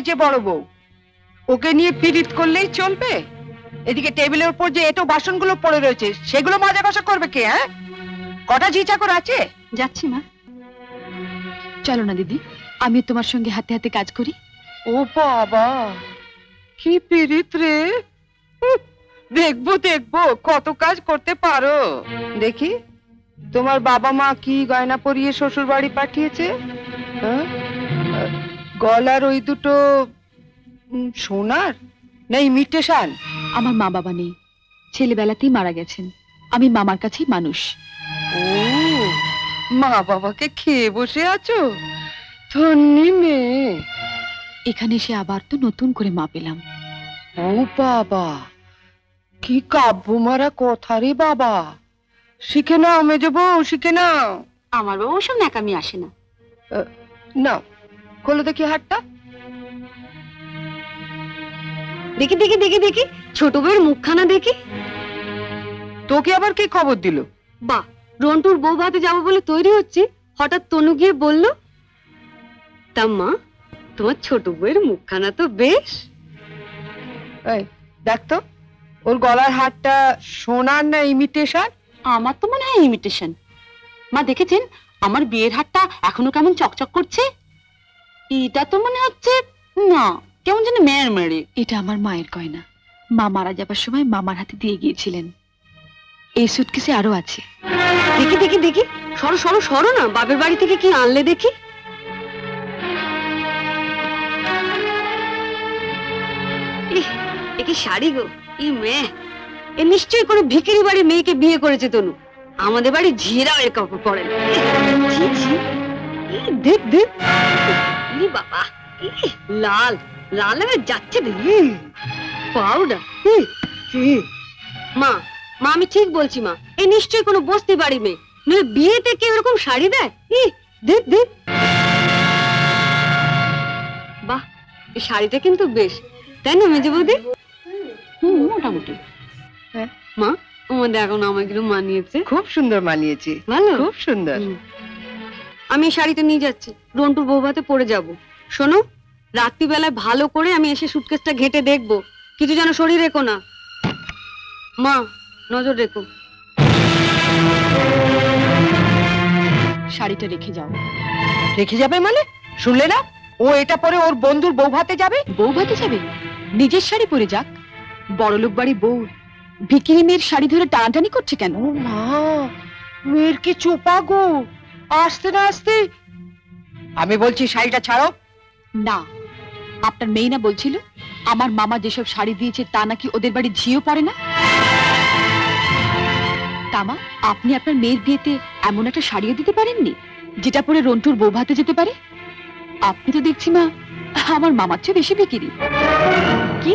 এই যে বড় বউ, ওকে নিয়ে পীড়িত করলেই চলবে? এদিকে টেবিলের উপর যে এটো বাসনগুলো পড়ে রয়েছে সেগুলো মাজা কষা করবে কে? হ্যাঁ, কটা ঝি চাকর আছে? যাচ্ছি মা। চলো না দিদি, আমি তোমার সঙ্গে হাতে হাতে কাজ করি। ও বাবা, কি পীড়িত রে! দেখবো দেখবো কত কাজ করতে পারো। দেখি তোমার বাবা মা কি গয়না পরিয়ে শ্বশুর বাড়ি পাঠিয়েছে। হ্যাঁ, গলার ওই দুটো সোনার না ইমিটেশন? আমার মা বাবা নেই, ছেলেবেলাতেই মারা গেছেন। আমি মামার কাছেই মানুষ। ও, মা বাবাকে খেয়ে বসে আছো? ধন্যি মেয়ে। এখানে এসে আবার তো নতুন করে মা পেলাম। ও বাবা, কি কাব্য মারা কথা রে বাবা! শিখে নাও মেজো বউ, শিখে নাও। আমার বাবা ওসব ন্যাকামি আসে না। না, খোলো দেখি হাতটা। দেখি দেখি দেখি দেখি, ছোট বউয়ের মুখখানা দেখি। তোকে আবার কি খবর দিল? বাহ, রন্টুর বউ ভাতে যাবো বলে তৈরি হচ্ছে, হঠাৎ তনু গিয়ে বলল, তা মা তোমার ছোট বউয়ের মুখখানা তো বেশ। এই দেখ তো, ওর গলার হারটা সোনার না ইমিটেশন? আমার তো মনে হয় ইমিটেশন। মা দেখেছেন আমার বিয়ের হারটা এখনো কেমন চকচক করছে? এটা তো মনে হচ্ছে না, কেমন যেন মেয়ের মেরে। এটা আমার মায়ের গয়না, মা মারা যাবার সময় মামার হাতে দিয়ে গিয়েছিলেন। এই সুটকেসে আরো আছে। দেখি দেখি দেখি, সরো সরো সরো না, বাপের বাড়ি থেকে কি আনলে দেখি। এ কি শাড়ি গো! ই মেয়ে, এ নিশ্চয়ই কোনো ভিখারি বাড়ির মেয়েকে বিয়ে করেছে তনু। আমাদের বাড়ি ঝিয়েরাও এর কাপড় পরে না। দেখ দেখ, বাবা লাল লাল যাচ্ছে পাউডার। মা মা আমি ঠিক বলছি মা, এ নিশ্চয়ই কোনো বস্তি বাড়ি মেয়ে, নইলে বিয়েতে কেউ এরকম শাড়ি দেয়? দেখ দেখ, বাহ, এই শাড়িটা কিন্তু বেশ, তাই না মেজে বৌদি? মোটামুটি। হ্যাঁ মা, আমাদের এখন আমাকে মানিয়েছে। খুব সুন্দর মানিয়েছে, ভালো, খুব সুন্দর। আমি এই শাড়িটা নিয়ে যাচ্ছি, রন্টুর বউ ভাতে পরে যাব। শোনো, রাত্রিবেলায় ভালো করে আমি এসে সুটকেসটা ঘেটে দেখবো, কিছু যেন শরীর রেখো না। মা নজর রেখো। শাড়িটা রেখে যাও। রেখে যাবে মানে? শুনলে না, ও এটা পরে ওর বন্ধুর বউ ভাতে যাবে। বউ ভাতে যাবে? নিজের শাড়ি পরে যাক। বড়লোক বাড়ি বউ ভিখিরি মেয়ের শাড়ি ধরে টানাটানি করছে কেন? ও মা, মেয়ের কি চোপা গো! আসতে না আসতে। আমি বলছি শাড়িটা ছাড়ো। না, আপনার মেয়ে না বলছিল আমার মামা যেসব শাড়ি দিয়েছে তা নাকি ওদের বাড়ি ঝিও পড়ে না? তামা, আপনি আপনার মেয়ের বিয়েতে এমন একটা শাড়িও দিতে পারেননি যেটা পরে রন্টুর বউ ভাতে যেতে পারে? আপনি তো দেখছি মা আমার মামার চেয়ে বেশি বিক্রি। কি